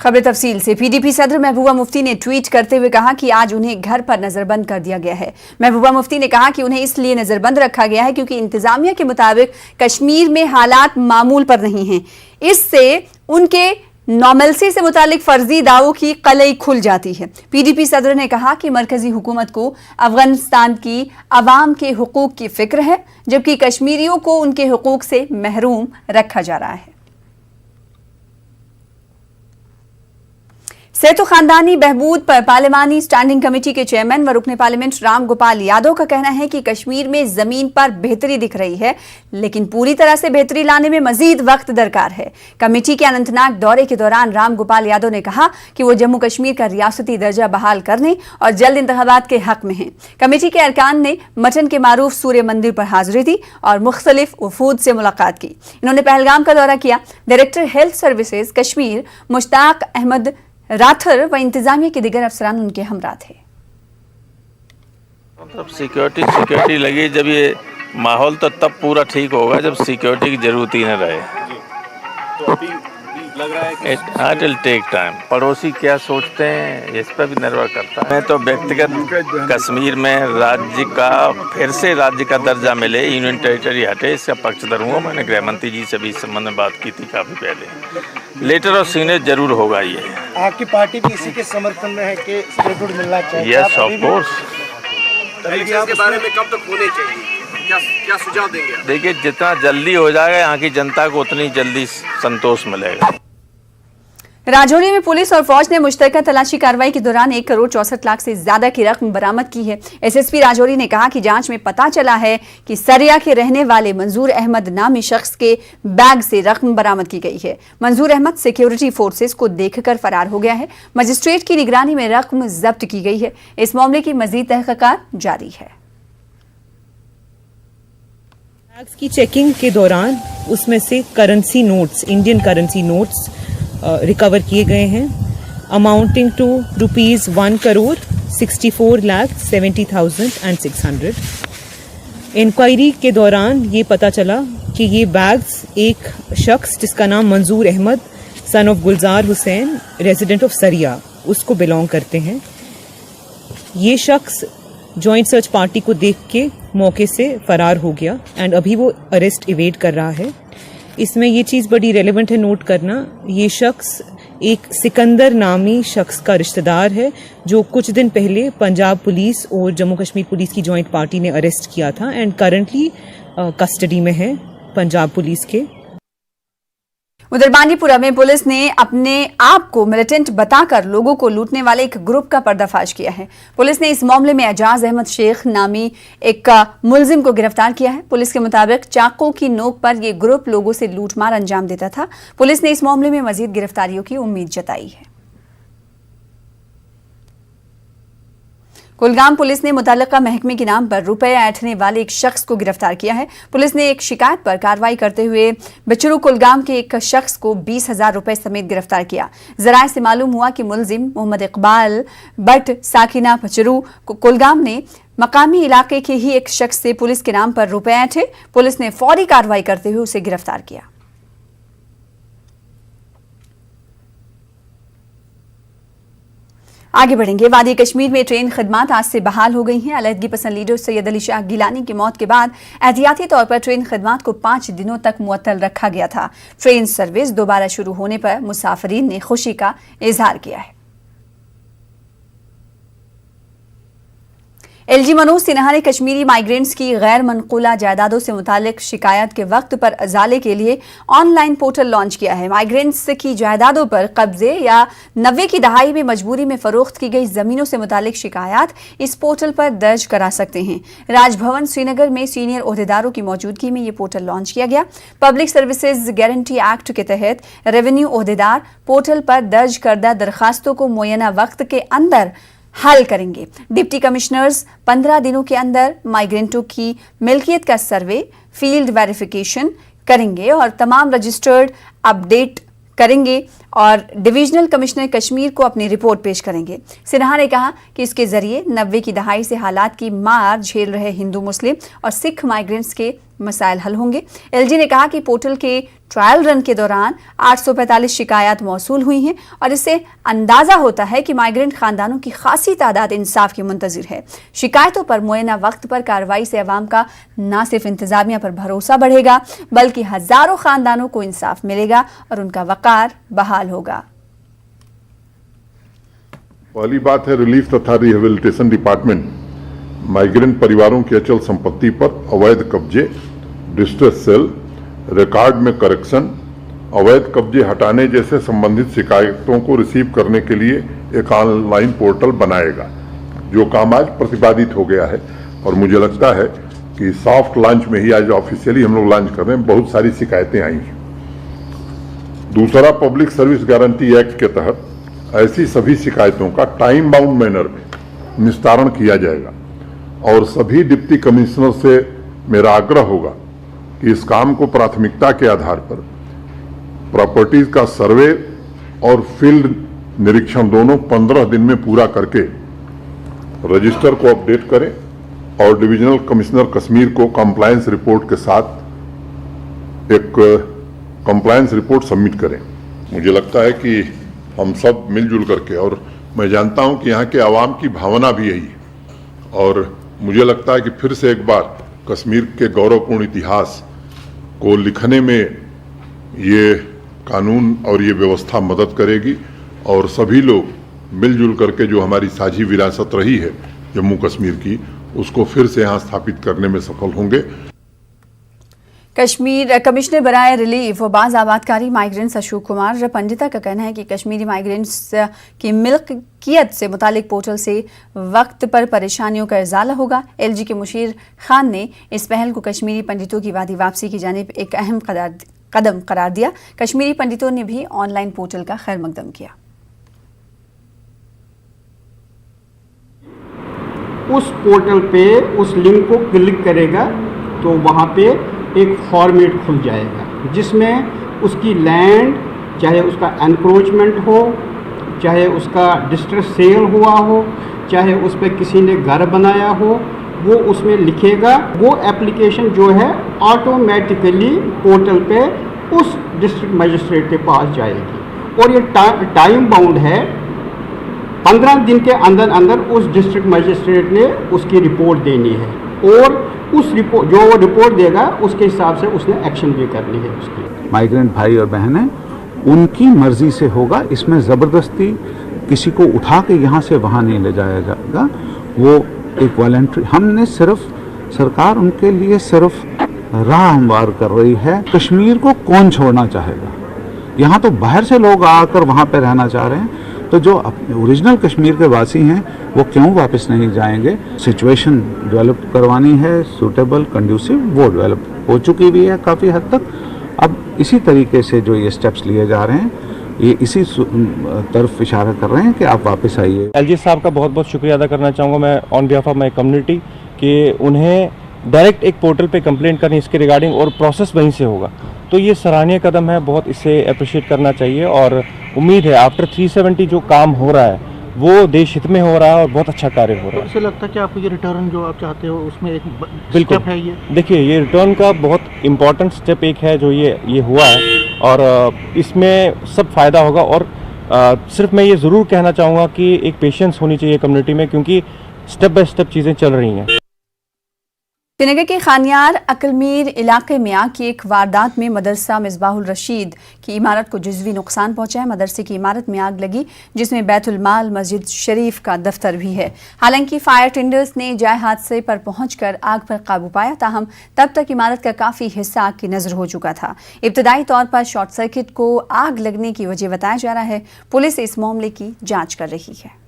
खबर तफसील से। पीडीपी सदर महबूबा मुफ्ती ने ट्वीट करते हुए कहा कि आज उन्हें घर पर नजरबंद कर दिया गया है। महबूबा मुफ्ती ने कहा कि उन्हें इसलिए नजरबंद रखा गया है क्योंकि इंतजामिया के मुताबिक कश्मीर में हालात मामूल पर नहीं हैं। इससे उनके नॉर्मलसी से मुतालिक फर्जी दावों की कलई खुल जाती है। पीडीपी सदर ने कहा कि मरकजी हुकूमत को अफगानिस्तान की अवाम के हुकूक की फिक्र है, जबकि कश्मीरियों को उनके हुकूक से महरूम रखा जा रहा है। सेहत खानदानी बहबूद पर पार्लिमानी स्टैंडिंग कमेटी के चेयरमैन व रुकने पार्लियामेंट राम गोपाल यादव का कहना है कि कश्मीर में जमीन पर बेहतरी दिख रही है, लेकिन पूरी तरह से बेहतरी लाने में मजीद वक्त दरकार है। कमेटी के अनंतनाग दौरे के दौरान राम गोपाल यादव ने कहा कि वो जम्मू कश्मीर का रियासती दर्जा बहाल करने और जल्द इंतखाबात के हक में हैं। कमेटी के अरकान ने मटन के मारूफ सूर्य मंदिर पर हाजिरी दी और मुख्तलिफ वफूद से मुलाकात की। इन्होंने पहलगाम का दौरा किया। Director health services Kashmir Mushtaq Ahmad Rather व इंतजामिया के दिगर अफसरान उनके हमरा थे। मतलब सिक्योरिटी लगी जब ये माहौल तो तब पूरा ठीक होगा जब सिक्योरिटी की जरूरत ही न रहे। तो अभी लग रहा है कि इट विल टेक टाइम। पड़ोसी क्या सोचते हैं इस पर भी निर्भर करता है। मैं तो व्यक्तिगत कश्मीर में राज्य का फिर से राज्य का दर्जा मिले, यूनियन टेरिटरी हटे, इसका पक्षधर हूँ। मैंने गृह मंत्री जी से भी इस संबंध में बात की थी काफ़ी पहले। लेटर ऑफ सिग्नेचर जरूर होगा। ये आपकी पार्टी भी इसी के समर्थन में है कि स्टेटहुड मिलना चाहिए? Yes of course. इसके बारे में कब तक होने चाहिए, क्या सुझाव देंगे? देखिए, जितना जल्दी हो जाएगा यहाँ की जनता को उतनी जल्दी संतोष मिलेगा। राजौरी में पुलिस और फौज ने मुश्तरका तलाशी कार्रवाई के दौरान 1 करोड़ 64 लाख से ज्यादा की रकम बरामद की है। एसएसपी राजौरी ने कहा कि जांच में पता चला है कि सरिया के रहने वाले मंजूर अहमद नामी शख्स के बैग से रकम बरामद की गई है। मंजूर अहमद सिक्योरिटी फोर्सेस को देखकर फरार हो गया है। मजिस्ट्रेट की निगरानी में रकम जब्त की गई है। इस मामले की मजीद तहकीकात जारी है। बैग्स की चेकिंग के दौरान उसमें से currency notes, Indian currency notes recover किए गए हैं, अमाउंटिंग टू ₹1 करोड़ 64,70,600। इंक्वायरी के दौरान ये पता चला कि ये बैग्स एक शख्स जिसका नाम Manzoor Ahmad son of Gulzar Hussain resident of Sariya उसको बिलोंग करते हैं। ये शख्स जॉइंट सर्च पार्टी को देख के मौके से फरार हो गया एंड अभी वो अरेस्ट इवेड कर रहा है। इसमें ये चीज़ बड़ी रेलेवेंट है नोट करना, ये शख्स एक सिकंदर नामी शख्स का रिश्तेदार है जो कुछ दिन पहले पंजाब पुलिस और जम्मू कश्मीर पुलिस की जॉइंट पार्टी ने अरेस्ट किया था एंड करंटली कस्टडी में है पंजाब पुलिस के। उधर बांडीपुरा में पुलिस ने अपने आप को मिलिटेंट बताकर लोगों को लूटने वाले एक ग्रुप का पर्दाफाश किया है। पुलिस ने इस मामले में एजाज अहमद शेख नामी एक मुलजिम को गिरफ्तार किया है। पुलिस के मुताबिक चाकों की नोक पर यह ग्रुप लोगों से लूटमार अंजाम देता था। पुलिस ने इस मामले में मजीद गिरफ्तारियों की उम्मीद जताई है। कुलगाम पुलिस ने मुतल्लिका महकमे के नाम पर रुपए ऐंठने वाले एक शख्स को गिरफ्तार किया है। पुलिस ने एक शिकायत पर कार्रवाई करते हुए बिचरू कुलगाम के एक शख्स को 20,000 रुपए समेत गिरफ्तार किया। जराये से मालूम हुआ कि मुलजिम मोहम्मद इकबाल बट साकिना बिचरू कुलगाम ने मकामी इलाके के ही एक शख्स से पुलिस के नाम पर रुपए ऐंठे। पुलिस ने फौरी कार्रवाई करते हुए उसे गिरफ्तार किया। आगे बढ़ेंगे। वादी कश्मीर में ट्रेन खिदमात आज से बहाल हो गई हैं। अलहदगी पसंद लीडर सैयद अली शाह गिलानी की मौत के बाद एहतियाती तौर पर ट्रेन खिदमात को 5 दिनों तक मुअत्तल रखा गया था। ट्रेन सर्विस दोबारा शुरू होने पर मुसाफिरीन ने खुशी का इजहार किया है। एलजी मनोज सिन्हा ने कश्मीरी माइग्रेंट्स की गैर मनकूला जायदादों से मुतालिक शिकायत के वक्त पर अजाले के लिए ऑनलाइन पोर्टल लॉन्च किया है। माइग्रेंट्स की जायदादों पर कब्जे या 90 की दहाई में मजबूरी में फरोख्त की गई जमीनों से मुतालिक शिकायत इस पोर्टल पर दर्ज करा सकते हैं। राजभवन श्रीनगर में सीनियर ओहदेदारों की मौजूदगी में ये पोर्टल लॉन्च किया गया। पब्लिक सर्विसेज गारंटी एक्ट के तहत रेवेन्यू ओहदेदार पोर्टल पर दर्ज करदा दरखास्तों को मुय्यना वक्त के अंदर हल करेंगे। डिप्टी कमिश्नर्स 15 दिनों के अंदर माइग्रेंटों की मिल्कियत का सर्वे, फील्ड वेरिफिकेशन करेंगे और तमाम रजिस्टर्ड अपडेट करेंगे और डिविजनल कमिश्नर कश्मीर को अपनी रिपोर्ट पेश करेंगे। सिन्हा ने कहा कि इसके जरिए 90 की दहाई से हालात की मार झेल रहे हिंदू मुस्लिम और सिख माइग्रेंट्स के मसाइल हल होंगे। एलजी ने कहा कि पोर्टल के ट्रायल रन के दौरान 845 शिकायत मौसूल हुई हैं और इससे अंदाजा होता है कि माइग्रेंट खानदानों की खासी तादाद इंसाफ की मुंतजिर है। शिकायतों पर मुअय्यना वक्त पर कार्रवाई से अवाम का न सिर्फ इंतजामिया पर भरोसा बढ़ेगा बल्कि हजारों खानदानों को इंसाफ मिलेगा और उनका वकार बहाल होगा। पहली बात है, रिलीफ तथा रिहेबिलिटेशन डिपार्टमेंट माइग्रेंट परिवारों की अचल संपत्ति पर अवैध कब्जे, डिस्ट्रेस सेल, रिकॉर्ड में करेक्शन, अवैध कब्जे हटाने जैसे संबंधित शिकायतों को रिसीव करने के लिए एक ऑनलाइन पोर्टल बनाएगा, जो काम आज प्रतिपादित हो गया है। और मुझे लगता है कि सॉफ्ट लॉन्च में ही आज ऑफिशियली हम लोग लॉन्च कर रहे हैं, बहुत सारी शिकायतें आई हैं। दूसरा, पब्लिक सर्विस गारंटी एक्ट के तहत ऐसी सभी शिकायतों का टाइम बाउंड मैनर में निस्तारण किया जाएगा और सभी डिप्टी कमिश्नर से मेरा आग्रह होगा कि इस काम को प्राथमिकता के आधार पर प्रॉपर्टीज का सर्वे और फील्ड निरीक्षण दोनों 15 दिन में पूरा करके रजिस्टर को अपडेट करें और डिविजनल कमिश्नर कश्मीर को कंप्लायंस रिपोर्ट के साथ एक कंप्लायंस रिपोर्ट सबमिट करें। मुझे लगता है कि हम सब मिलजुल करके, और मैं जानता हूं कि यहाँ के आवाम की भावना भी यही है, और मुझे लगता है कि फिर से एक बार कश्मीर के गौरवपूर्ण इतिहास को लिखने में ये कानून और ये व्यवस्था मदद करेगी और सभी लोग मिलजुल करके जो हमारी साझी विरासत रही है जम्मू कश्मीर की, उसको फिर से यहाँ स्थापित करने में सफल होंगे। कश्मीर कमिश्नर बराए रिलीफ व बाज़ आबादकारी माइग्रेंट्स अशोक कुमार पंडिता का कहना है कि कश्मीरी माइग्रेंट्स की मिल्कियत से मुतालिक पोर्टल से वक्त पर परेशानियों का इजाला होगा। LG के मुशीर खान ने इस पहल को कश्मीरी पंडितों की वादी वापसी की जानिब एक अहम कदम करार दिया। कश्मीरी पंडितों ने भी ऑनलाइन पोर्टल का खैर मकदम किया। उस पोर्टल पे उस लिंक को क्लिक करेगा तो वहाँ पे एक फॉर्मेट खुल जाएगा जिसमें उसकी लैंड, चाहे उसका एनक्रोचमेंट हो, चाहे उसका डिस्ट्रेस सेल हुआ हो, चाहे उस पर किसी ने घर बनाया हो, वो उसमें लिखेगा। वो एप्लीकेशन जो है ऑटोमेटिकली पोर्टल पे उस डिस्ट्रिक्ट मजिस्ट्रेट के पास जाएगी और ये टाइम बाउंड है। 15 दिन के अंदर अंदर उस डिस्ट्रिक्ट मजिस्ट्रेट ने उसकी रिपोर्ट देनी है और उस रिपोर्ट जो वो रिपोर्ट देगा उसके हिसाब से उसने एक्शन भी करनी है उसकी। माइग्रेंट भाई और बहनें, उनकी मर्जी से होगा, इसमें ज़बरदस्ती किसी को उठा के यहाँ से वहाँ नहीं ले जाया जाएगा। वो एक वॉलंटरी, हमने सिर्फ, सरकार उनके लिए सिर्फ राह हमवार कर रही है। कश्मीर को कौन छोड़ना चाहेगा? यहाँ तो बाहर से लोग आकर वहाँ पे रहना चाह रहे हैं, तो जो ओरिजिनल कश्मीर के वासी हैं वो क्यों वापस नहीं जाएंगे? सिचुएशन डेवलप करवानी है, सूटेबल, कंड्यूसिव, वो डेवलप हो चुकी भी है काफ़ी हद तक। अब इसी तरीके से जो ये स्टेप्स लिए जा रहे हैं, ये इसी तरफ इशारा कर रहे हैं कि आप वापस आइए। LG साहब का बहुत बहुत शुक्रिया अदा करना चाहूँगा मैं on behalf of my community कि उन्हें डायरेक्ट एक पोर्टल पे कंप्लेंट करनी इसके रिगार्डिंग और प्रोसेस वहीं से होगा, तो ये सराहनीय कदम है, बहुत इसे अप्रिशिएट करना चाहिए। और उम्मीद है आफ्टर 370 जो काम हो रहा है वो देश हित में हो रहा है और बहुत अच्छा कार्य हो रहा है। इससे लगता है कि आपको ये रिटर्न जो आप चाहते हो उसमें एक बिल्कुल स्टेप है ये। देखिए, ये रिटर्न का बहुत इम्पोर्टेंट स्टेप एक है जो ये हुआ है और इसमें सब फायदा होगा। और सिर्फ मैं ये ज़रूर कहना चाहूँगा कि एक पेशेंस होनी चाहिए कम्युनिटी में, क्योंकि स्टेप बाय स्टेप चीज़ें चल रही हैं। श्रीनगर के खानियार अकलमीर इलाके में आग की एक वारदात में मदरसा मिसबाहुल रशीद की इमारत को जुज़वी नुकसान पहुंचा है। मदरसे की इमारत में आग लगी जिसमें बैतुल माल मस्जिद शरीफ का दफ्तर भी है। हालांकि फायर टेंडर्स ने जाए हादसे पर पहुंचकर आग पर काबू पाया, ताहम तब तक इमारत का काफ़ी हिस्सा आग की नज़र हो चुका था। इब्तदाई तौर पर शॉर्ट सर्किट को आग लगने की वजह बताया जा रहा है। पुलिस इस मामले की जाँच कर रही है।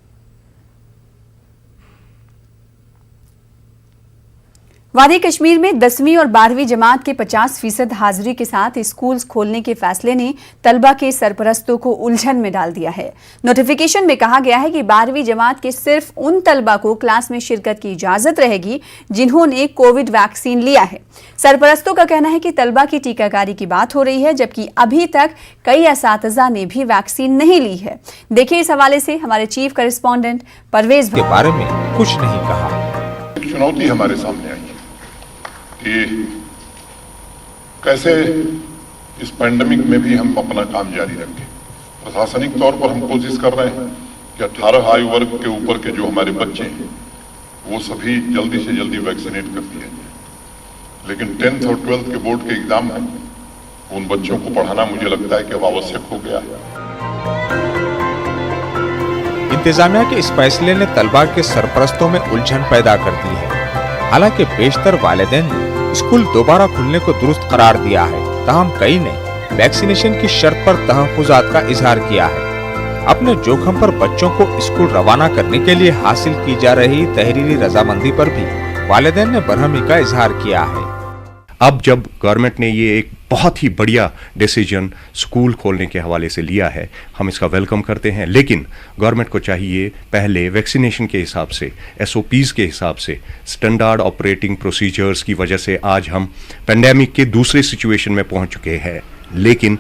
वादी कश्मीर में 10वीं और 12वीं जमात के 50% हाजिरी के साथ स्कूल्स खोलने के फैसले ने तलबा के सरपरस्तों को उलझन में डाल दिया है। नोटिफिकेशन में कहा गया है कि 12वीं जमात के सिर्फ उन तलबा को क्लास में शिरकत की इजाजत रहेगी जिन्होंने कोविड वैक्सीन लिया है। सरपरस्तों का कहना है कि तलबा की टीकाकारी की बात हो रही है, जबकि अभी तक कई असातिज़ा ने भी वैक्सीन नहीं ली है। देखिए इस हवाले से हमारे चीफ करेस्पॉन्डेंट परवेज के बारे में कुछ नहीं कहा। चुनौती हमारे सामने आई कि कैसे इस पैंडेमिक में भी हम अपना काम जारी रखें। प्रशासनिक तौर पर हम कोशिश कर रहे हैं कि 18 आयु वर्ग के ऊपर के जो हमारे बच्चे हैं वो सभी जल्दी से जल्दी वैक्सीनेट कर दिया जाए। लेकिन 10th और 12th के बोर्ड के एग्जाम है, उन बच्चों को पढ़ाना मुझे लगता है कि अब आवश्यक हो गया है। इंतजामिया के इस फैसले ने तलबा के सरपरस्तों में उलझन पैदा कर दी है। हालांकि बेशतर वालिदैन ने स्कूल दोबारा खुलने को दुरुस्त करार दिया है, ताहम कई ने वैक्सीनेशन की शर्त पर तहफ़्फ़ुज़ात का इजहार किया है। अपने जोखम पर बच्चों को स्कूल रवाना करने के लिए हासिल की जा रही तहरीरी रजामंदी पर भी वालिदैन ने बरहमी का इजहार किया है। अब जब गवर्नमेंट ने ये एक बहुत ही बढ़िया डिसीजन स्कूल खोलने के हवाले से लिया है, हम इसका वेलकम करते हैं। लेकिन गवर्नमेंट को चाहिए पहले वैक्सीनेशन के हिसाब से, SOPs के हिसाब से, स्टैंडर्ड ऑपरेटिंग प्रोसीजर्स की वजह से आज हम पेंडेमिक के दूसरे सिचुएशन में पहुंच चुके हैं। लेकिन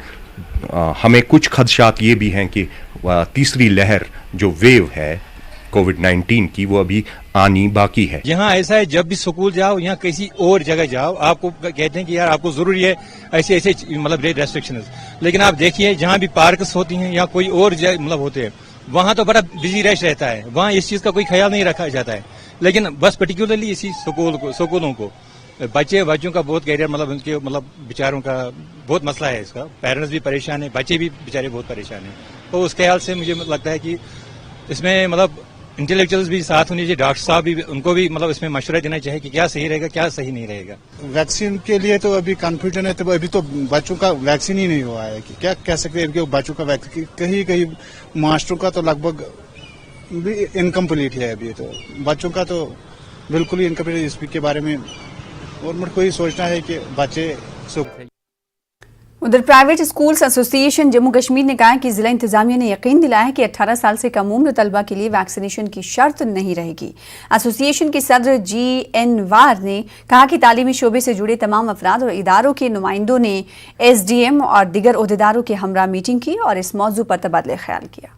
हमें कुछ खदशात ये भी हैं कि तीसरी लहर जो वेव है कोविड-19 की, वो अभी आनी बाकी है। यहाँ ऐसा है, जब भी स्कूल जाओ, यहाँ किसी और जगह जाओ, आपको कहते हैं कि यार आपको जरूरी है ऐसे ऐसे मतलब रेस्ट्रिक्शन, लेकिन आप देखिए जहाँ भी पार्क्स होती हैं या कोई और मतलब होते हैं, वहाँ तो बड़ा बिजी रश रहता है, वहाँ इस चीज का कोई ख्याल नहीं रखा जाता है। लेकिन बस पर्टिकुलरली इसी स्कूलों को बच्चों का बहुत कैरियर मतलब उनके मतलब बेचारों का बहुत मसला है। इसका पेरेंट्स भी परेशान है, बच्चे भी बेचारे बहुत परेशान हैं। तो उस ख्याल से मुझे लगता है कि इसमें मतलब इंटेलेक्चुअल्स भी साथ होने चाहिए, डॉक्टर साहब भी, उनको भी मतलब इसमें मशवरा देना चाहिए कि क्या सही रहेगा क्या सही नहीं रहेगा। वैक्सीन के लिए तो अभी कंफ्यूजन है, तो अभी तो बच्चों का वैक्सीन ही नहीं हुआ है कि क्या कह सकते हैं कि बच्चों का वैक्सीन कहीं मास्टरों का तो लगभग भी इनकम्प्लीट है। अभी तो बच्चों का तो बिल्कुल ही इनकम्प्लीट। इसके बारे में गवर्नमेंट को ही सोचना है कि बच्चे उधर private schools association Jammu Kashmir ने कहा है कि जिला इंतजामिया ने यकीन दिलाया है कि 18 साल से कम उम्र तलबा के लिए वैक्सीनेशन की शर्त नहीं रहेगी। एसोसिएशन के सदर GN वार ने कहा कि तालीमी शोबे से जुड़े तमाम अफराद और इदारों के नुमाइंदों ने SDM और दीगर ओहदेदारों के हमरा मीटिंग की और इस मौजू पर तबादला ख्याल किया।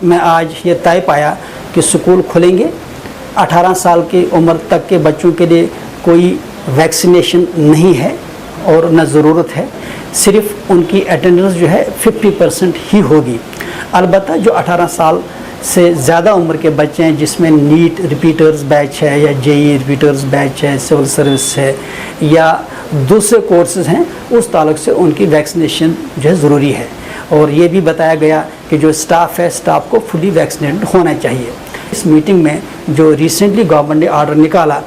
मैं आज ये तय पाया कि स्कूल खुलेंगे, 18 साल की उम्र तक के बच्चों के लिए कोई वैक्सीनेशन नहीं है और न ज़रूरत है, सिर्फ उनकी अटेंडेंस जो है 50% ही होगी। अलबत्ता जो 18 साल से ज़्यादा उम्र के बच्चे हैं, जिसमें नीट रिपीटर्स बैच है या JEE रिपीटर्स बैच है, सिविल सर्विस है या दूसरे कोर्सेज हैं, उस ताल्लुक से उनकी वैक्सीनेशन जो है ज़रूरी है। और ये भी बताया गया कि जो स्टाफ है, स्टाफ को फुली वैक्सीनेटेड होना चाहिए। इस मीटिंग में जो रिसेंटली गवर्नमेंट ने ऑर्डर निकाला,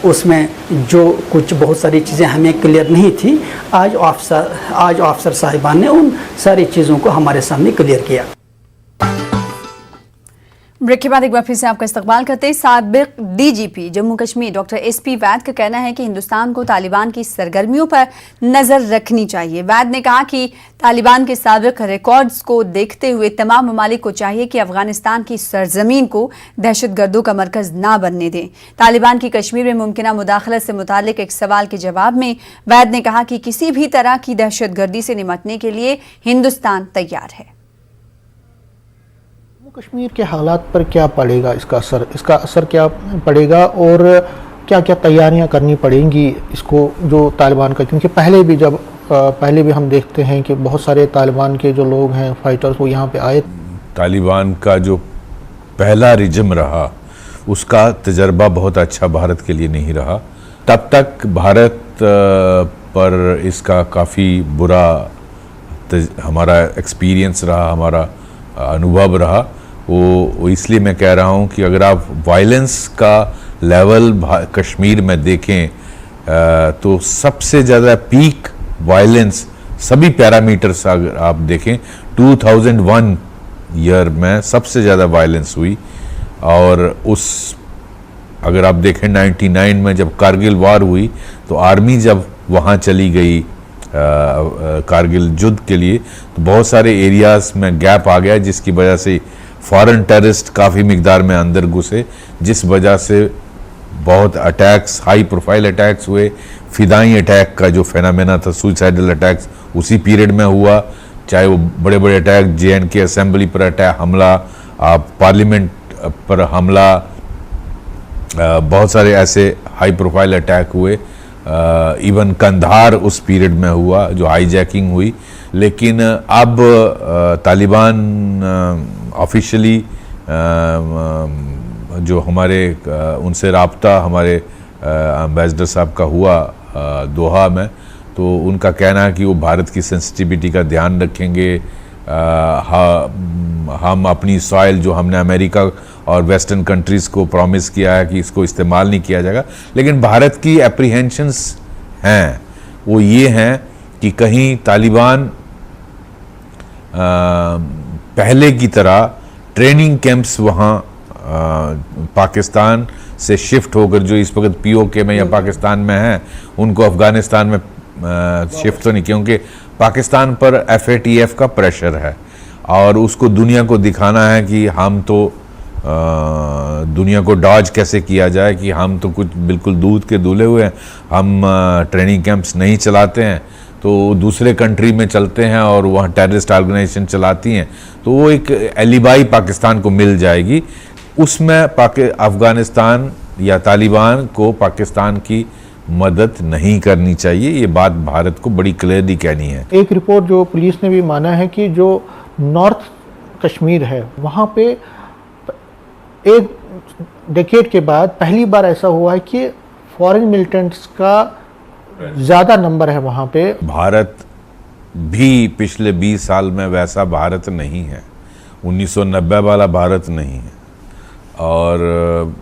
उसमें जो कुछ बहुत सारी चीज़ें हमें क्लियर नहीं थी, आज ऑफिसर साहिबान ने उन सारी चीज़ों को हमारे सामने क्लियर किया। ब्रेक के बाद एक बार फिर से आपका इस्तकबाल करते हैं। साबिक DGP Jammu Kashmir doctor SP वैद का कहना है कि हिंदुस्तान को तालिबान की सरगर्मियों पर नज़र रखनी चाहिए। वैद ने कहा कि तालिबान के साबिक रिकॉर्ड्स को देखते हुए तमाम ममालिक को चाहिए कि अफगानिस्तान की सरजमीन को दहशतगर्दों का मरकज़ ना बनने दें। तालिबान की कश्मीर में मुमकिना मुदाखलत से मुतालिक एक सवाल के जवाब में वैद ने कहा कि किसी भी तरह की दहशतगर्दी से निपटने के लिए हिंदुस्तान तैयार है। कश्मीर के हालात पर क्या पड़ेगा इसका असर क्या पड़ेगा और क्या क्या तैयारियां करनी पड़ेंगी इसको जो तालिबान का, क्योंकि पहले भी हम देखते हैं कि बहुत सारे तालिबान के जो लोग हैं फाइटर्स वो यहाँ पे आए। तालिबान का जो पहला रिजम रहा उसका तजर्बा बहुत अच्छा भारत के लिए नहीं रहा। तब तक भारत पर इसका काफ़ी बुरा हमारा एक्सपीरियंस रहा, हमारा अनुभव रहा। वो इसलिए मैं कह रहा हूँ कि अगर आप वायलेंस का लेवल कश्मीर में देखें तो सबसे ज़्यादा पीक वायलेंस सभी पैरामीटर्स अगर आप देखें 2001 ईयर में सबसे ज़्यादा वायलेंस हुई। और अगर आप देखें 99 में जब कारगिल वार हुई तो आर्मी जब वहाँ चली गई कारगिल युद्ध के लिए तो बहुत सारे एरियाज़ में गैप आ गया, जिसकी वजह से फॉरेन टेररिस्ट काफ़ी मिकदार में अंदर घुसे, जिस वजह से बहुत अटैक्स, हाई प्रोफाइल अटैक्स हुए। फिदाई अटैक का जो फेनामेना था, सुसाइडल अटैक्स, उसी पीरियड में हुआ। चाहे वो बड़े बड़े अटैक, JNK असेंबली पर अटैक हमला, पार्लियामेंट पर हमला, बहुत सारे ऐसे हाई प्रोफाइल अटैक हुए इवन कंधार उस पीरियड में हुआ जो हाईजैकिंग हुई। लेकिन अब तालिबान ऑफिशियली जो हमारे उनसे राब्ता हमारे एम्बेसडर साहब का हुआ दोहा में, तो उनका कहना है कि वो भारत की सेंसिटिविटी का ध्यान रखेंगे। हम अपनी सॉइल जो हमने अमेरिका और वेस्टर्न कंट्रीज़ को प्रॉमिस किया है कि इसको इस्तेमाल नहीं किया जाएगा, लेकिन भारत की एप्रीहेंशंस हैं, वो ये हैं कि कहीं तालिबान पहले की तरह ट्रेनिंग कैंप्स वहाँ पाकिस्तान से शिफ्ट होकर जो इस वक्त POK में या पाकिस्तान में हैं उनको अफ़गानिस्तान में शिफ्ट तो नहीं, क्योंकि पाकिस्तान पर FATF का प्रेशर है और उसको दुनिया को दिखाना है कि हम तो दुनिया को डॉज कैसे किया जाए कि हम तो कुछ बिल्कुल दूध के दूल्हे हुए हैं, हम ट्रेनिंग कैंप्स नहीं चलाते हैं, तो दूसरे कंट्री में चलते हैं और वहाँ टेररिस्ट ऑर्गेनाइजेशन चलाती हैं, तो वो एक एलिबाई पाकिस्तान को मिल जाएगी। उसमें अफ़गानिस्तान या तालिबान को पाकिस्तान की मदद नहीं करनी चाहिए, ये बात भारत को बड़ी क्लियरली कहनी है। एक रिपोर्ट जो पुलिस ने भी माना है कि जो नॉर्थ कश्मीर है वहाँ पे एक डेकेड के बाद पहली बार ऐसा हुआ है कि फॉरेन मिलिटेंट्स का ज़्यादा नंबर है वहाँ पे। भारत भी पिछले 20 साल में वैसा भारत नहीं है, 1990 वाला भारत नहीं है, और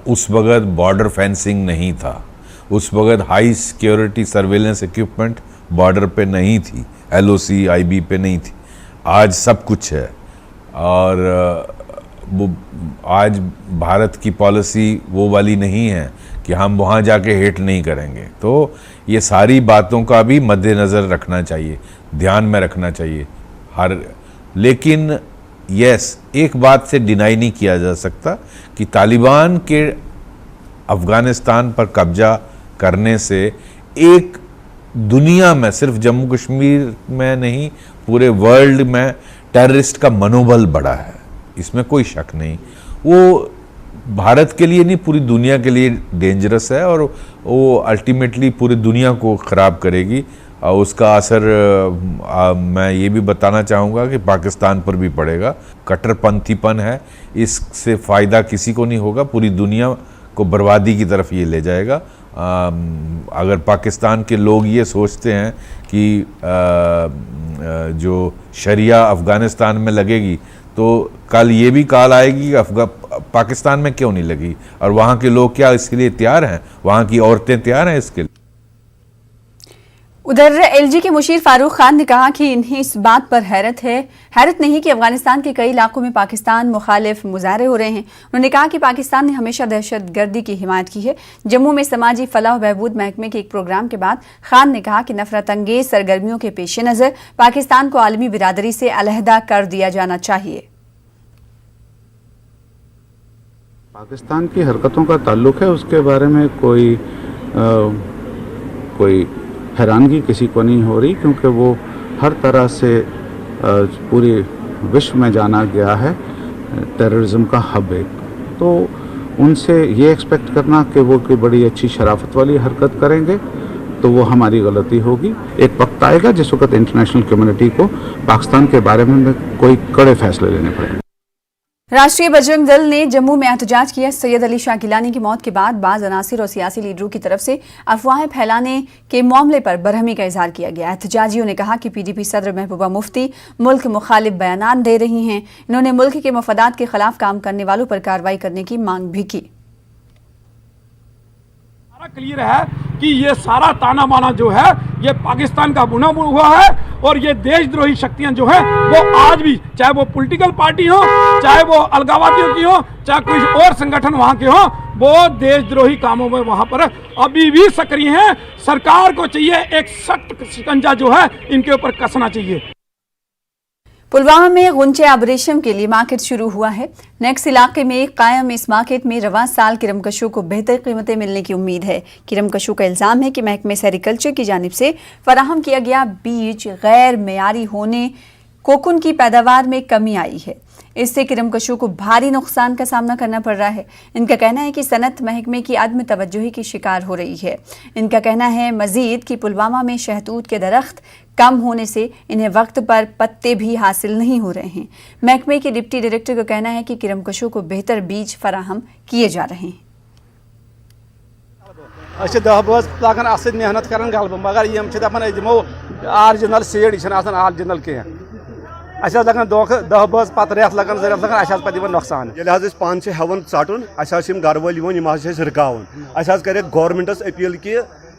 उस वक्त बॉर्डर फेंसिंग नहीं था, उस वक्त high security surveillance equipment border पे नहीं थी, LOC IB पे नहीं थी। आज सब कुछ है और वो आज भारत की पॉलिसी वो वाली नहीं है कि हम वहाँ जाके हेट नहीं करेंगे। तो ये सारी बातों का भी मद्देनज़र रखना चाहिए, ध्यान में रखना चाहिए लेकिन यस, एक बात से डिनाई नहीं किया जा सकता कि तालिबान के अफ़गानिस्तान पर कब्जा करने से एक दुनिया में, सिर्फ जम्मू कश्मीर में नहीं पूरे वर्ल्ड में टेररिस्ट का मनोबल बढ़ा है, इसमें कोई शक नहीं। वो भारत के लिए नहीं पूरी दुनिया के लिए डेंजरस है और वो अल्टीमेटली पूरी दुनिया को ख़राब करेगी और उसका असर मैं ये भी बताना चाहूँगा कि पाकिस्तान पर भी पड़ेगा। कट्टरपंथीपन है, इससे फ़ायदा किसी को नहीं होगा, पूरी दुनिया को बर्बादी की तरफ ये ले जाएगा। अगर पाकिस्तान के लोग ये सोचते हैं कि जो शरिया अफ़गानिस्तान में लगेगी तो कल ये भी कॉल आएगी कि पाकिस्तान में क्यों नहीं लगी, और वहाँ के लोग क्या इसके लिए तैयार हैं, वहाँ की औरतें तैयार हैं इसके लिए। उधर LG के मुशीर फारूक खान ने कहा कि इन्हें इस बात पर हैरत नहीं कि अफगानिस्तान के कई इलाकों में पाकिस्तान मुखालिफ मुजाहरे हो रहे हैं। उन्होंने कहा कि पाकिस्तान ने हमेशा दहशतगर्दी की हिमायत की है। जम्मू में समाजी फलाह व बहबूद महकमे के एक प्रोग्राम के बाद खान ने कहा कि नफरत अंगेज सरगर्मियों के पेश नज़र पाकिस्तान को आलमी बिरादरी से अलहदा कर दिया जाना चाहिए। पाकिस्तान की हरकतों का ताल्लुक है, उसके बारे में कोई हैरानगी किसी को नहीं हो रही, क्योंकि वो हर तरह से पूरे विश्व में जाना गया है टेररिज्म का हब है। तो उनसे ये एक्सपेक्ट करना कि वो कोई बड़ी अच्छी शराफत वाली हरकत करेंगे तो वो हमारी गलती होगी। एक वक्त आएगा जिस वक्त इंटरनेशनल कम्युनिटी को पाकिस्तान के बारे में कोई कड़े फैसले लेने पड़ेंगे। राष्ट्रीय बजरंग दल ने जम्मू में एहतजाज किया। सैयद अली शाह गिलानी की मौत के बाद बाज़ अनासिर और सियासी लीडरों की तरफ से अफवाहें फैलाने के मामले पर बरहमी का इजहार किया गया। एहतजाजियों ने कहा कि PDP सदर महबूबा मुफ्ती मुल्क मुखालिफ बयानात दे रही हैं। इन्होंने मुल्क के मफादात के खिलाफ काम करने वालों पर कार्रवाई करने की मांग भी की। क्लियर है कि ये सारा ताना बाना जो है ये पाकिस्तान का बुना हुआ है और ये देशद्रोही शक्तियां जो है वो आज भी, चाहे वो पॉलिटिकल पार्टी हो, चाहे वो अलगाववादियों की हो, चाहे कोई और संगठन वहां के हो, वो देशद्रोही कामों में वहां पर अभी भी सक्रिय हैं। सरकार को चाहिए एक सख्त शिकंजा जो है इनके ऊपर कसना चाहिए। पुलवामा में गुंचे आबरेशम के लिए मार्केट शुरू हुआ है। नेक्स इलाके में कायम इस मार्केट में रवां साल किरमकशों को बेहतर कीमतें मिलने की उम्मीद है। किरमकशों का इल्ज़ाम है कि महकमे सेरिकल्चर की जानिब से फराहम किया गया बीज गैर मेयारी होने कोकुन की पैदावार में कमी आई है। इससे किरमकशों को भारी नुकसान का सामना करना पड़ रहा है। इनका कहना है कि सनत महकमे की अदम तवज्जुही की शिकार हो रही है। इनका कहना है मजीद कि पुलवामा में शहतूत के दरख्त कम होने से इन्हें वक्त पर पत्ते भी हासिल नहीं हो रहे हैं। महकमे के डिप्टी डायरेक्टर का कहना है कि किरमकशों को बेहतर बीज फराहम किए जा रहे हैं। दह बज लगन अस मेहनत कर गलब मगर यम दपान दिमो आर्जिनल सीड यह आर्जिनल कह लगन दह बज पत रेत लगन जर लगन अस पे नुकसान ये पान हेवन षटन अस गर वाल रुकावन अस कर गवर्नमेंटस अपील कि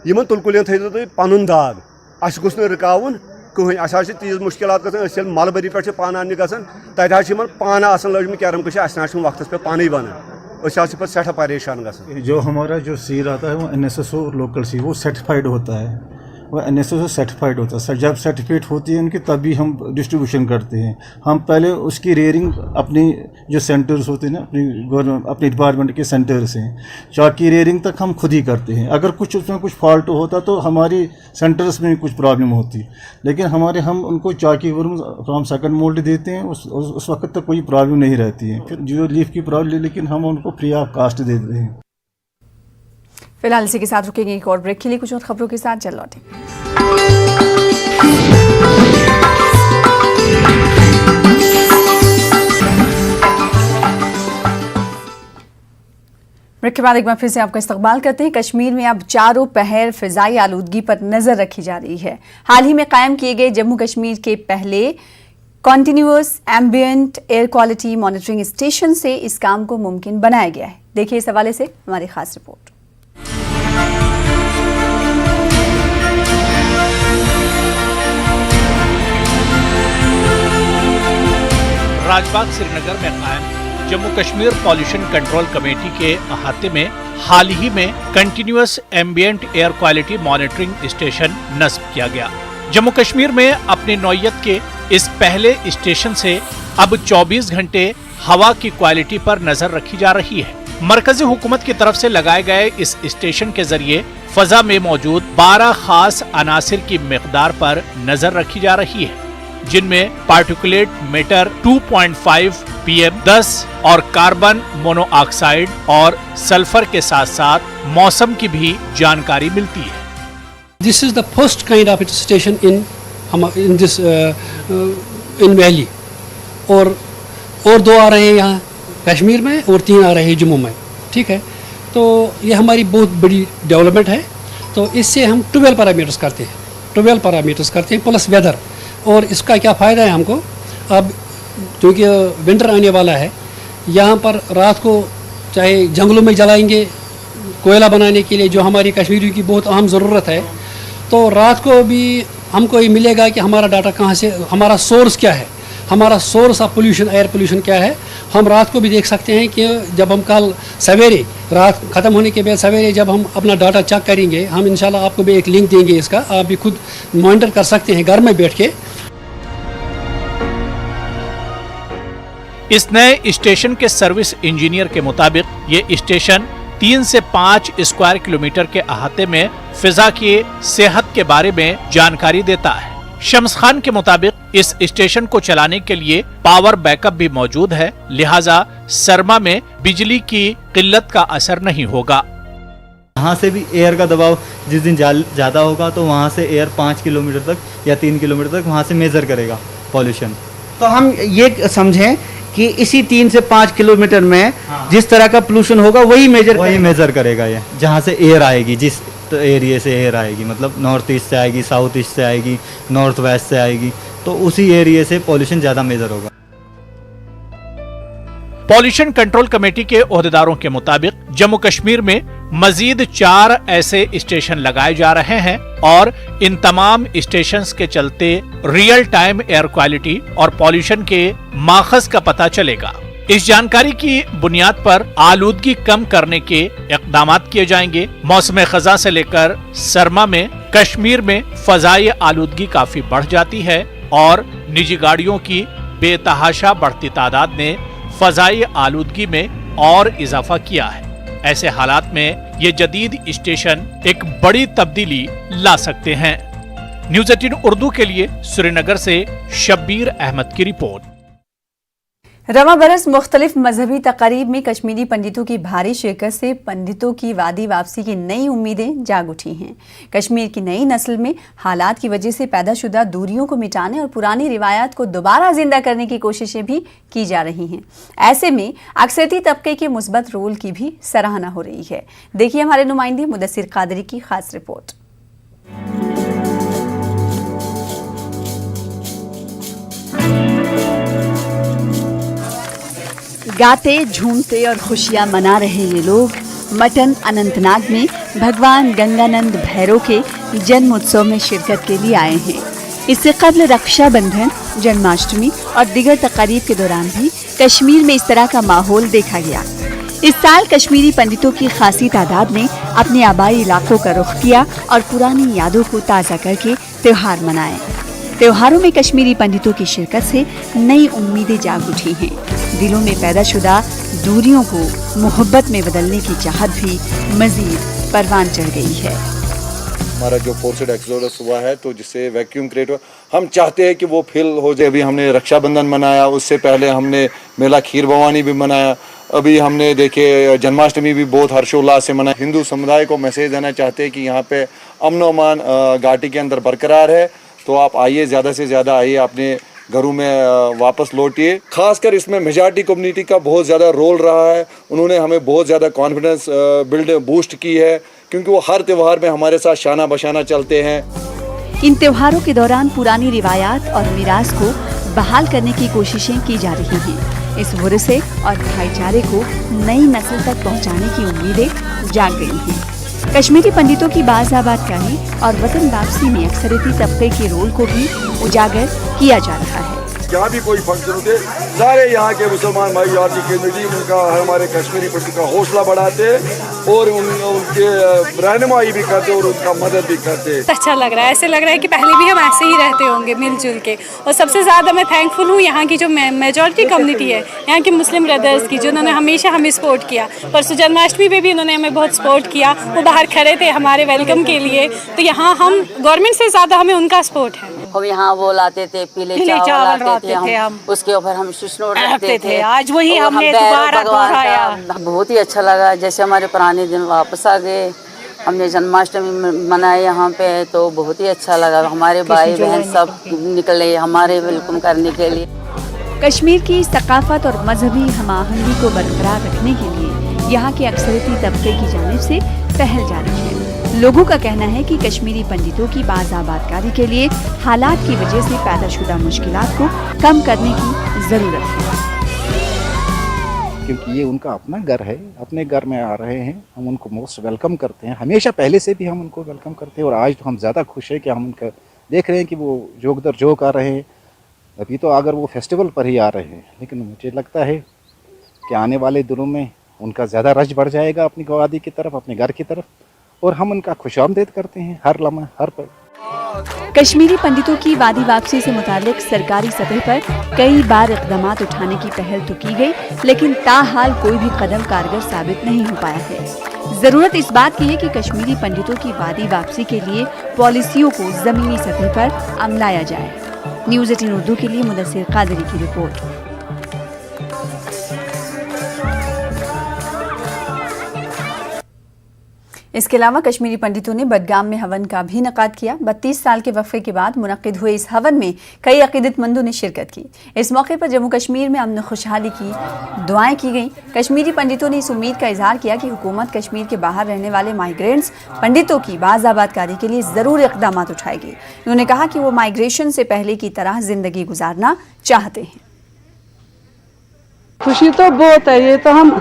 इन तुलकुल थो तुम पन दाग अस गुस रुकावन कहीं अस तीज मुश्किल गल मलबरी पे पान अन्य गन तथा पान आसन लजम कैरम कश अस वक्त पे पानी बनान पे सठा परेशान गए। जो हमारा जो सीड आता है वो NSSO लोकल सीड वो सर्टिफाइड होता है, वो NSSO सर्टिफाइड होता है। जब सर्टिफिकेट होती है उनकी तभी हम डिस्ट्रीब्यूशन करते हैं। हम पहले उसकी रेयरिंग अपनी जो सेंटर्स होते हैं ना अपनी डिपार्टमेंट के सेंटर्स हैं, चाकी रेयरिंग तक हम खुद ही करते हैं। अगर कुछ उसमें कुछ फॉल्ट होता तो हमारी सेंटर्स में कुछ प्रॉब्लम होती, लेकिन हम उनको चाकी फ्रॉम सेकंड मोल्ड देते हैं। उस वक्त तक कोई प्रॉब्लम नहीं रहती है। फिर जो लीफ की प्रॉब्लम लेकिन हम उनको फ्री ऑफ कास्ट दे देते हैं। फिलहाल इसी के साथ रुकेंगे एक और ब्रेक के लिए। कुछ और खबरों के साथ चल लौटें। ब्रेक के बाद एक बार फिर से आपका इस्तकबाल करते हैं। कश्मीर में अब चारों पहर फिजाई आलूदगी पर नजर रखी जा रही है। हाल ही में कायम किए गए जम्मू कश्मीर के पहले continuous ambient air quality monitoring station से इस काम को मुमकिन बनाया गया है। देखिए इस हवाले से हमारी खास रिपोर्ट। राजबाग श्रीनगर में कायम Jammu Kashmir pollution control committee के अहाते में हाल ही में continuous ambient air quality monitoring station नस्ब किया गया। जम्मू कश्मीर में अपनी नौयत के इस पहले स्टेशन से अब 24 घंटे हवा की क्वालिटी पर नजर रखी जा रही है। मरकजी हुकूमत की तरफ से लगाए गए इस स्टेशन के जरिए फजा में मौजूद 12 खास अनासिर की मिकदार पर नजर रखी जा रही है, जिनमें पार्टिकुलेट मैटर 2.5 pm 10 और कार्बन मोनोऑक्साइड और सल्फर के साथ साथ मौसम की भी जानकारी मिलती है। This is the first kind of station in this in valley, और 2 आ रहे हैं यहाँ कश्मीर में और 3 आ रहे हैं जम्मू में। ठीक है, तो ये हमारी बहुत बड़ी डेवलपमेंट है। तो इससे हम 12 पैरामीटर्स करते हैं प्लस वेदर। और इसका क्या फ़ायदा है हमको, अब क्योंकि विंटर आने वाला है, यहाँ पर रात को चाहे जंगलों में जलाएंगे कोयला बनाने के लिए, जो हमारी कश्मीरियों की बहुत अहम ज़रूरत है, तो रात को भी हमको ये मिलेगा कि हमारा डाटा कहाँ से, हमारा सोर्स क्या है, हमारा source of pollution, air pollution क्या है। हम रात को भी देख सकते हैं कि जब हम कल सवेरे रात ख़त्म होने के बाद सवेरे जब हम अपना डाटा चेक करेंगे, हम इंशाल्लाह आपको भी एक लिंक देंगे इसका, आप भी खुद मॉनिटर कर सकते हैं घर में बैठ के। इस नए स्टेशन के सर्विस इंजीनियर के मुताबिक ये स्टेशन 3 से 5 स्क्वायर किलोमीटर के अहाते में फिजा की सेहत के बारे में जानकारी देता है। शम्स खान के मुताबिक इस स्टेशन को चलाने के लिए पावर बैकअप भी मौजूद है, लिहाजा सरमा में बिजली की किल्लत का असर नहीं होगा। यहाँ से भी एयर का दबाव जिस दिन ज़्यादा होगा तो वहाँ से एयर 5 किलोमीटर तक या 3 किलोमीटर तक वहाँ से मेजर करेगा पॉल्यूशन। तो हम ये समझें कि इसी 3 से 5 किलोमीटर में जिस तरह का पोल्यूशन होगा वही मेजर करेगा ये, जहाँ से एयर आएगी, जिस एरिया से एयर आएगी, मतलब नॉर्थ ईस्ट से आएगी, साउथ ईस्ट से आएगी, नॉर्थ वेस्ट से आएगी, तो उसी एरिया से पॉल्यूशन ज़्यादा मेजर होगा। पॉल्यूशन कंट्रोल कमेटी के ओहदेदारों के मुताबिक जम्मू कश्मीर में मजीद 4 ऐसे स्टेशन लगाए जा रहे हैं और इन तमाम स्टेशंस के चलते रियल टाइम एयर क्वालिटी और पॉल्यूशन के माखज का पता चलेगा। इस जानकारी की बुनियाद पर आलूदगी कम करने के इक़दामात किए जाएंगे। मौसम खज़ा से लेकर सरमा में कश्मीर में फज़ाई आलूदगी काफी बढ़ जाती है और निजी गाड़ियों की बेतहाशा बढ़ती तादाद ने फज़ाई आलूदगी में और इजाफा किया है। ऐसे हालात में ये जदीद स्टेशन एक बड़ी तब्दीली ला सकते हैं। न्यूज 18 उर्दू के लिए श्रीनगर से शब्बीर अहमद की रिपोर्ट। रवां बरस मुख्तलिफ मजहबी तकारीब में कश्मीरी पंडितों की भारी शिरकत से पंडितों की वादी वापसी की नई उम्मीदें जाग उठी हैं। कश्मीर की नई नस्ल में हालात की वजह से पैदाशुदा दूरियों को मिटाने और पुरानी रिवायात को दोबारा जिंदा करने की कोशिशें भी की जा रही हैं। ऐसे में अक्सरियती तबके के मुस्बत रोल की भी सराहना हो रही है। देखिए हमारे नुमाइंदे मुदस्सिर कादरी की खास रिपोर्ट। गाते झूमते और खुशियां मना रहे ये लोग मटन अनंतनाग में भगवान गंगानंद भैरव के जन्म उत्सव में शिरकत के लिए आए हैं। इससे कबल रक्षाबंधन, जन्माष्टमी और दीगर तकारीब के दौरान भी कश्मीर में इस तरह का माहौल देखा गया। इस साल कश्मीरी पंडितों की खासी तादाद ने अपने आबाई इलाकों का रुख किया और पुरानी यादों को ताज़ा करके त्योहार मनाए। त्योहारों में कश्मीरी पंडितों की शिरकत से नई उम्मीदें जाग उठी हैं। दिलों में पैदाशुदा दूरियों को मोहब्बत में बदलने की चाहत भी मजीद परवान चढ़ गई है। हमारा जो फोर्स्ड एक्सोडस हुआ है तो जिससे वैक्यूम क्रिएट हुआ, हम चाहते हैं कि वो फिल हो जाए। अभी हमने रक्षाबंधन मनाया, उससे पहले हमने मेला खीर भवानी भी मनाया, अभी हमने देखे जन्माष्टमी भी बहुत हर्षोल्लास से मनाया। हिंदू समुदाय को मैसेज देना चाहते हैं कि यहाँ पे अमन अमान घाटी के अंदर बरकरार है, तो आप आइए, ज़्यादा से ज़्यादा आइए, अपने घरों में वापस लौटिए। खासकर इसमें मेजॉरिटी कम्युनिटी का बहुत ज़्यादा रोल रहा है। उन्होंने हमें बहुत ज़्यादा कॉन्फिडेंस बूस्ट की है, क्योंकि वो हर त्यौहार में हमारे साथ शाना बशाना चलते हैं। इन त्योहारों के दौरान पुरानी रिवायात और मिरास को बहाल करने की कोशिशें की जा रही हैं। इस विरसे और भाईचारे को नई नस्ल तक पहुंचाने की उम्मीदें जाग गई हैं। कश्मीरी पंडितों की बाज़ाबादकारी और वतन वापसी में अक्सरियती तबके के रोल को भी उजागर किया जा रहा है। जहाँ भी कोई फंक्शन होते सारे यहाँ के मुसलमान भाई आती के उनका हमारे कश्मीरी पंडित का हौसला बढ़ाते और उनके रहनुमाई भी करते और उनका मदद भी करते। अच्छा लग रहा है, ऐसे लग रहा है कि पहले भी हम ऐसे ही रहते होंगे मिलजुल के। और सबसे ज़्यादा मैं थैंकफुल हूँ यहाँ की जो मेजॉरिटी कम्युनिटी है, यहाँ के मुस्लिम ब्रदर्स की, जिन्होंने हमेशा हमें सपोर्ट किया। परसों जन्माष्टमी पे भी उन्होंने हमें बहुत सपोर्ट किया, वो बाहर खड़े थे हमारे वेलकम के लिए। तो यहाँ हम गवर्नमेंट से ज़्यादा हमें उनका सपोर्ट है। हम यहाँ वो लाते थे, पीले चावल लाते थे हम, उसके ऊपर हम शिशनोर रखते थे। आज वही हमने दोबारा दोहराया। बहुत ही अच्छा लगा, जैसे हमारे पुराने दिन वापस आ गए। हमने जन्माष्टमी मनाए यहाँ पे, तो बहुत ही अच्छा लगा। हमारे भाई बहन सब निकले हमारे वेलकम करने के लिए। कश्मीर की सकाफत और मजहबी हमाहंगी को बरकरार रखने के लिए यहाँ के अक्सरियती तबके की जानिब से पहल जारी है। लोगों का कहना है कि कश्मीरी पंडितों की बाज़ाबादकारी के लिए हालात की वजह से पैदाशुदा मुश्किलात को कम करने की ज़रूरत है, क्योंकि ये उनका अपना घर है, अपने घर में आ रहे हैं, हम उनको मोस्ट वेलकम करते हैं। हमेशा पहले से भी हम उनको वेलकम करते हैं और आज तो हम ज़्यादा खुश हैं कि हम उनका देख रहे हैं कि वो जोक दर जोक आ रहे हैं। अभी तो अगर वो फेस्टिवल पर ही आ रहे हैं, लेकिन मुझे लगता है कि आने वाले दिनों में उनका ज़्यादा रश बढ़ जाएगा अपनी गवादी की तरफ, अपने घर की तरफ, और हम उनका खुशामदीद करते हैं हर लम्हा हर पल। कश्मीरी पंडितों की वादी वापसी से मुतालिक सरकारी सतह पर कई बार इक़दामात उठाने की पहल तो की गई, लेकिन ताहाल कोई भी कदम कारगर साबित नहीं हो पाया है। जरूरत इस बात की है कि कश्मीरी पंडितों की वादी वापसी के लिए पॉलिसियों को जमीनी सतह पर अमलाया जाए। न्यूज़ 18 उर्दू के लिए मुदस्सिर कादरी की रिपोर्ट। इसके अलावा कश्मीरी पंडितों ने बडगाम में हवन का भी इनेकाद किया। 32 साल के वक्फे के बाद मुनक्किद हुए इस हवन में कई अकीदतमंदों ने शिरकत की। इस मौके पर जम्मू कश्मीर में अमन खुशहाली की दुआएं की गईं। कश्मीरी पंडितों ने इस उम्मीद का इजहार किया कि हुकूमत कश्मीर के बाहर रहने वाले माइग्रेंट्स पंडितों की बाज़ाबादकारी के लिए ज़रूर इक़दाम उठाएगी। उन्होंने कहा कि वो माइग्रेशन से पहले की तरह ज़िंदगी गुजारना चाहते हैं। खुशी तो बहुत है, ये तो हम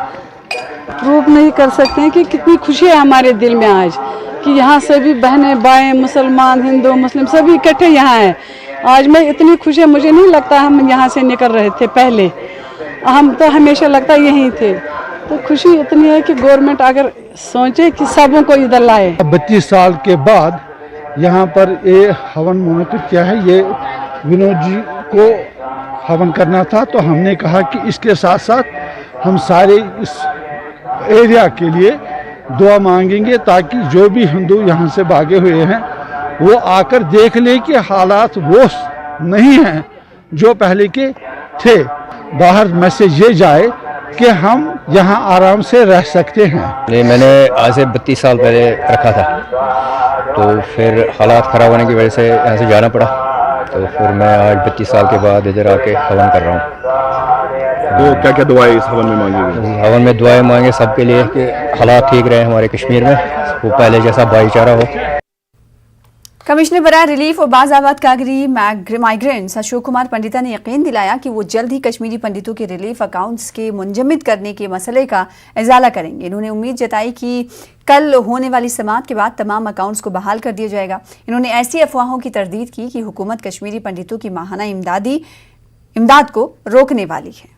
प्रूव नहीं कर सकते हैं कि कितनी खुशी है हमारे दिल में आज कि यहाँ सभी बहनें भाई मुसलमान हिंदू मुस्लिम सभी इकट्ठे यहाँ हैं। आज मैं इतनी खुशी है, मुझे नहीं लगता हम यहाँ से निकल रहे थे पहले, हम तो हमेशा लगता यहीं थे। तो खुशी इतनी है कि गवर्नमेंट अगर सोचे कि सबों को इधर लाए। 32 साल के बाद यहाँ पर ये हवन मुनक्किद किया है। ये विनोद जी को हवन करना था, तो हमने कहा कि इसके साथ साथ हम सारे इस एरिया के लिए दुआ मांगेंगे ताकि जो भी हिंदू यहाँ से भागे हुए हैं वो आकर देख ले कि हालात वो नहीं हैं जो पहले के थे। बाहर मैसेज ये जाए कि हम यहाँ आराम से रह सकते हैं। मैंने आज से 32 साल पहले रखा था, तो फिर हालात ख़राब होने की वजह से यहाँ से जाना पड़ा, तो फिर मैं आज 32 साल के बाद इधर आके हवन कर रहा हूँ। तो क्या क्या दुआएं इस हवन में मांगी? हवन में दुआएं मांगे सबके लिए कि हालात ठीक रहे हमारे कश्मीर में, वो पहले जैसा भाईचारा हो। कमिश्नर बराए रिलीफ और बाज़ाबाद कागरी माइग्रेंट्स अशोक कुमार पंडिता ने यकीन दिलाया कि वो जल्द ही कश्मीरी पंडितों के रिलीफ अकाउंट्स के मुंजमद करने के मसले का इजाला करेंगे। इन्होंने उम्मीद जताई कि कल होने वाली समाअत के बाद तमाम अकाउंट्स को बहाल कर दिया जाएगा। इन्होंने ऐसी अफवाहों की तरदीद की कि हुकूमत कश्मीरी पंडितों की माहाना इमदाद को रोकने वाली है।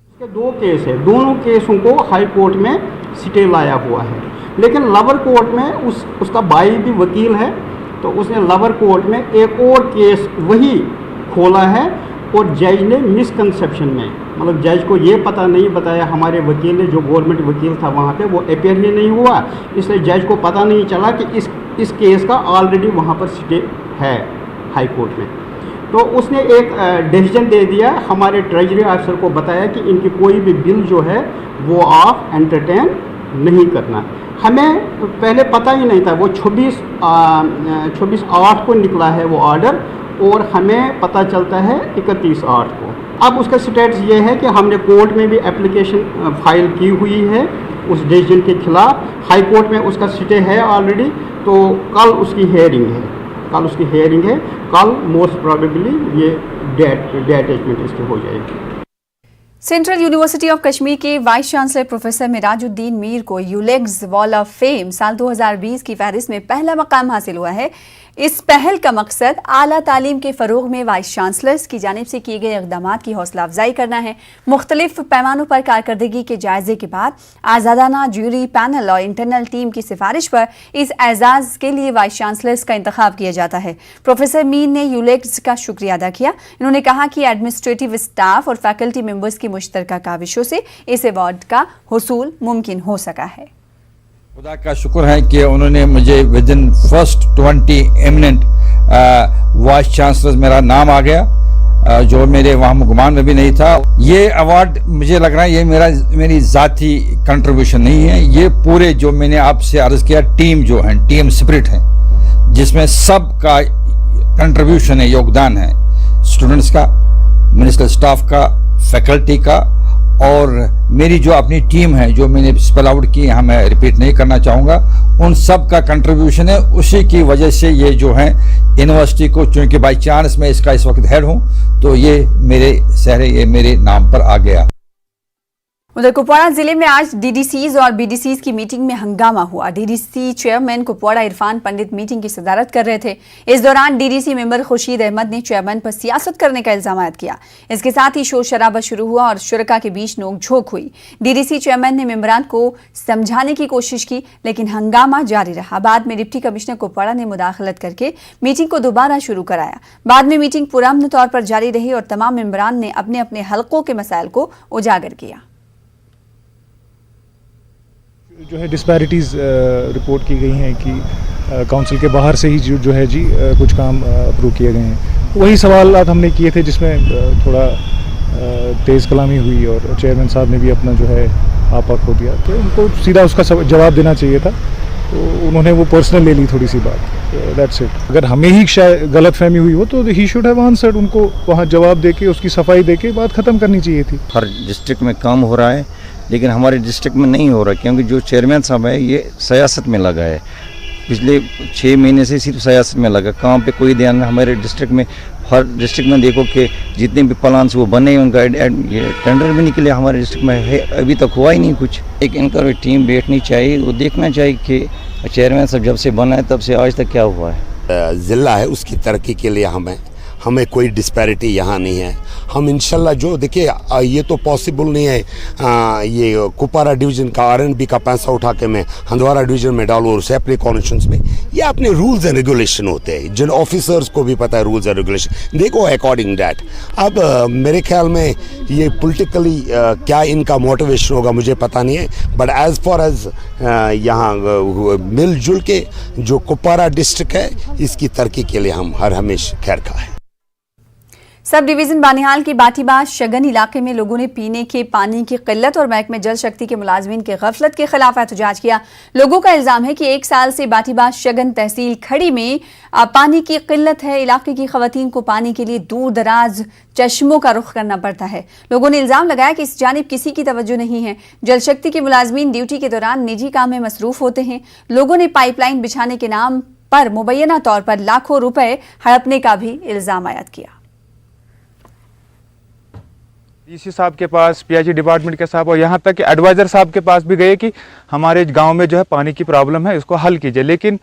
इसके 2 केस है, दोनों केसों को हाई कोर्ट में स्टे लाया हुआ है, लेकिन लोअर कोर्ट में उसका भाई भी वकील है, तो उसने लोअर कोर्ट में एक और केस वही खोला है और जज ने मिसकंसेप्शन में, मतलब जज को ये पता नहीं बताया, हमारे वकील ने जो गवर्नमेंट वकील था वहाँ पे वो अपेयर ही नहीं हुआ, इसलिए जज को पता नहीं चला कि इस केस का ऑलरेडी वहाँ पर स्टे है हाई कोर्ट में। तो उसने एक डिसीजन दे दिया, हमारे ट्रेजरी ऑफिसर को बताया कि इनकी कोई भी बिल जो है वो आप एंटरटेन नहीं करना। हमें पहले पता ही नहीं था, वो 26/8 को निकला है वो ऑर्डर और हमें पता चलता है 31/8 को। अब उसका स्टेटस ये है कि हमने कोर्ट में भी एप्लीकेशन फाइल की हुई है उस डिसीजन के खिलाफ, हाई कोर्ट में उसका स्टे है ऑलरेडी, तो कल उसकी हेयरिंग है, कल मोस्ट प्रोबेबली ये डेट इसकी हो जाएगी। सेंट्रल यूनिवर्सिटी ऑफ कश्मीर के vice chancellor professor Mirajuddin Mir को यूलेक्स वॉल ऑफ फेम साल 2020 की फहरिस्त में पहला मकाम हासिल हुआ है। इस पहल का मकसद आला तालीम के फ़रोग में वाइस चांसलर्स की जानिब से किए गए इक़दामात की हौसला अफजाई करना है। मुख्तलिफ पैमानों पर कारकर्दगी के जायजे के बाद आज़ादाना ज्यूरी पैनल और इंटरनल टीम की सिफारिश पर इस एजाज़ के लिए वाइस चांसलर्स का इंतखाब किया जाता है। प्रोफेसर मीर ने यूलेक्स का शुक्रिया अदा किया। इन्होंने कहा कि एडमिनिस्ट्रेटिव स्टाफ और फैकल्टी मेंबर्स की मुश्तरका काविशों से इस अवार्ड का हुसूल मुमकिन हो सका है। खुदा का शुक्र है कि उन्होंने मुझे within first 20 eminent vice chancellors मेरा नाम आ गया, जो मेरे वहाँ गुमान में भी नहीं था। ये अवार्ड मुझे लग रहा है ये मेरी ज़ाती कंट्रीब्यूशन नहीं है, ये पूरे जो मैंने आपसे अर्ज़ किया टीम जो है, टीम स्पिरिट है, जिसमें सबका कंट्रीब्यूशन है, योगदान है, स्टूडेंट्स का, मिनिस्ट्रियल स्टाफ का, फैकल्टी का और मेरी जो अपनी टीम है, जो मैंने स्पेल आउट की, यहाँ मैं रिपीट नहीं करना चाहूँगा, उन सब का कंट्रीब्यूशन है। उसी की वजह से ये जो है यूनिवर्सिटी को, चूँकि बाई चांस मैं इसका इस वक्त हेड हूँ, तो ये मेरे सहरे ये मेरे नाम पर आ गया। उधर कुपवाड़ा जिले में आज डीडीसीज और बीडीसीज की मीटिंग में हंगामा हुआ। डीडीसी चेयरमैन कुपवाड़ा इरफान पंडित मीटिंग की सदारत कर रहे थे। इस दौरान डीडीसी मेंबर खुर्शीद अहमद ने चेयरमैन पर सियासत करने का इल्जाम आयद किया। इसके साथ ही शोर शराबा शुरू हुआ और शुरका के बीच नोकझोंक हुई। डीडीसी चेयरमैन ने मेंबरान को समझाने की कोशिश की, लेकिन हंगामा जारी रहा। बाद में डिप्टी कमिश्नर कुपवाड़ा ने मुदाखलत करके मीटिंग को दोबारा शुरू कराया। बाद में मीटिंग पुरअमन तौर पर जारी रही और तमाम मेंबरान ने अपने अपने हलकों के मसाइल को उजागर किया। जो है डिस्पैरिटीज़ रिपोर्ट की गई हैं कि काउंसिल के बाहर से ही जो है जी कुछ काम अप्रूव किए गए हैं। वही सवालात हमने किए थे जिसमें थोड़ा तेज़ कलामी हुई और चेयरमैन साहब ने भी अपना जो है आपा खो दिया, तो उनको सीधा उसका जवाब देना चाहिए था, तो उन्होंने वो पर्सनल ले ली थोड़ी सी बात, दैट्स इट। अगर हमें ही शायद गलत फहमी हुई हो तो ही शुड हैव आंसर्ड, उनको वहाँ जवाब देके उसकी सफाई देके बात ख़त्म करनी चाहिए थी। हर डिस्ट्रिक्ट में काम हो रहा है, लेकिन हमारे डिस्ट्रिक्ट में नहीं हो रहा, क्योंकि जो चेयरमैन साहब है ये सियासत में लगा है। पिछले 6 महीने से सिर्फ सियासत में लगा, काम पे कोई ध्यान नहीं। हमारे डिस्ट्रिक्ट में, हर डिस्ट्रिक्ट में देखो कि जितने भी प्लान्स वो बने उनका ये टेंडर भी निकले, हमारे डिस्ट्रिक्ट में है अभी तक हुआ ही नहीं कुछ। एक इनका टीम बैठनी चाहिए, वो देखना चाहिए कि चेयरमैन साहब जब से बना है तब से आज तक क्या हुआ है। ज़िला है उसकी तरक्की के लिए हमें हमें कोई डिस्पैरिटी यहाँ नहीं है। हम इंशाल्लाह जो देखिए ये तो पॉसिबल नहीं है ये कुपवारा डिवीज़न का आरएनबी का पैसा उठा के मैं हंदवारा डिवीज़न में डालूँ और सेपरेट कॉन्स्टिट्यूंस में। ये अपने रूल्स एंड रेगुलेशन होते हैं, जिन ऑफिसर्स को भी पता है रूल्स एंड रेगुलेशन, देखो अकॉर्डिंग डैट। अब मेरे ख्याल में ये पॉलिटिकली क्या इनका मोटिवेशन होगा मुझे पता नहीं है, बट एज फार एज यहाँ मिलजुल के जो कुपवारा डिस्ट्रिक्ट है इसकी तरक्की के लिए हम हर हमेशा खैर खा है। सब डिवीजन बानिहाल के बाटीबाज शगन इलाके में लोगों ने पीने के पानी की किल्लत और महकमे जल शक्ति के मुलाजमीन की गफलत के खिलाफ एहतजाज किया। लोगों का इल्जाम है कि 1 साल से बाटीबाज शगन तहसील खड़ी में पानी की किल्लत है। इलाके की खवातीन को पानी के लिए दूर दराज चश्मों का रुख करना पड़ता है। लोगों ने इल्जाम लगाया कि इस जानिब किसी की तवज्जो नहीं है। जल शक्ति के मुलाजमीन ड्यूटी के दौरान निजी काम में मसरूफ होते हैं। लोगों ने पाइपलाइन बिछाने के नाम पर मुबैना तौर पर लाखों रुपए हड़पने का भी इल्जाम आयद किया। डीसी साहब के पास, पीएचई डिपार्टमेंट के साहब और यहाँ तक कि एडवाइज़र साहब के पास भी गए कि हमारे गांव में जो है पानी की प्रॉब्लम है, इसको हल कीजिए। लेकिन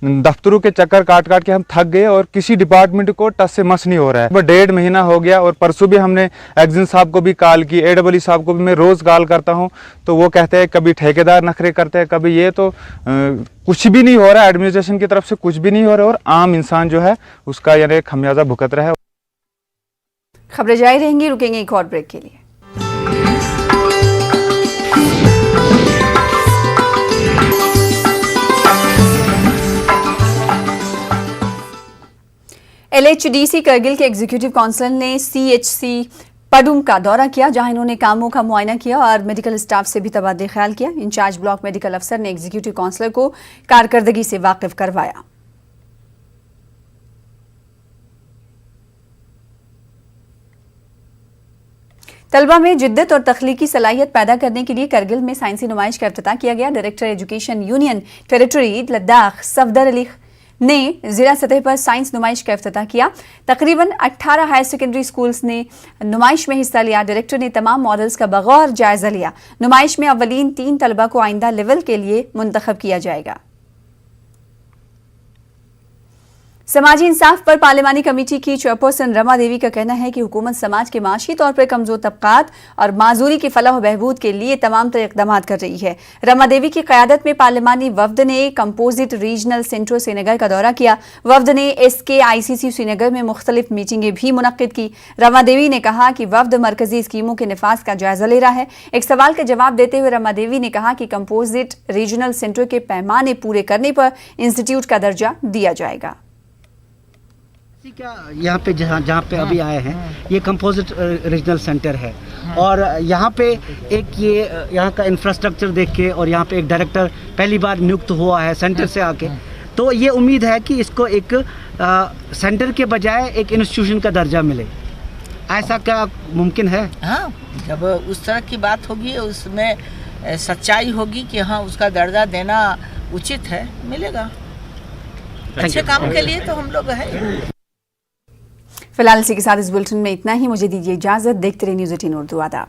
दफ्तरों के चक्कर काट काट के हम थक गए और किसी डिपार्टमेंट को टस से मस नहीं हो रहा है। 1.5 महीना हो गया और परसों भी हमने एक्जिन साहब को भी कॉल की, AEE साहब को भी मैं रोज़ कॉल करता हूँ तो वो कहते हैं कभी ठेकेदार नखरे करते हैं, कभी ये, तो कुछ भी नहीं हो रहा है। एडमिनिस्ट्रेशन की तरफ से कुछ भी नहीं हो रहा है और आम इंसान जो है उसका यानी खमियाजा भुगत रहा है। खबरें जारी रहेंगी, रुकेंगे एक और ब्रेक के लिए। LHDC करगिल के एग्जीक्यूटिव काउंसिल ने CHC पडुम का दौरा किया, जहां इन्होंने कामों का मुआयना किया और मेडिकल स्टाफ से भी तबादला ख्याल किया। इंचार्ज ब्लॉक मेडिकल अफसर ने एग्जीक्यूटिव काउंसिलर को कारकर्दगी से वाकिफ करवाया। तलबा में जिद्दत और तख्लीकी सलाहियत पैदा करने के लिए करगिल में साइंसी नुमाइश का इफ्तिताह किया गया। Director education union territory Ladakh Safdar Ali ने जिला सतह पर साइंस नुमाइश का इफ्तिताह किया। तकरीबन 18 हायर सेकेंडरी स्कूल्स ने नुमाइश में हिस्सा लिया। डायरेक्टर ने तमाम मॉडल्स का बगौर जायजा लिया। नुमाइश में अव्वलीन 3 तलबा को आइंदा लेवल के लिए मुंतखब किया जाएगा। समाजी इंसाफ पर पार्लिमानी कमेटी की चेयरपर्सन रमा देवी का कहना है कि हुकूमत समाज के माशी तौर पर कमजोर तबकात और माजूरी की फलाह बहबूद के लिए तमाम तरह इक़दाम कर रही है। रमा देवी की क़यादत में पार्लिमानी वफ्द ने कंपोजिट रीजनल सेंटर श्रीनगर का दौरा किया। वफ्द ने SKICC श्रीनगर में मुख्तलिफ मीटिंगें भी मुनक्किद की। रमा देवी ने कहा कि वफ्द मरकजी स्कीमों के निफाज का जायजा ले रहा है। एक सवाल का जवाब देते हुए रमा देवी ने कहा कि कंपोजिट रीजनल सेंटर के पैमाने पूरे करने पर इंस्टीट्यूट का दर्जा दिया जाएगा। यहाँ पे जहाँ पे अभी आए हैं ये कंपोजिट रीजनल सेंटर है और यहाँ पे एक ये यहाँ का इंफ्रास्ट्रक्चर देख के और यहाँ पे एक डायरेक्टर पहली बार नियुक्त हुआ है सेंटर से आके, तो ये उम्मीद है कि इसको एक सेंटर के बजाय एक इंस्टीट्यूशन का दर्जा मिले। ऐसा क्या मुमकिन है? हाँ, जब उस तरह की बात होगी उसमें सच्चाई होगी कि हाँ उसका दर्जा देना उचित है, मिलेगा। अच्छे काम के लिए तो हम लोग हैं। फिलहाल इसी के साथ इस बुलेटिन में इतना ही। मुझे दीजिए इजाजत। देखते रहिए न्यूज़ 18 उर्दू। आदाब।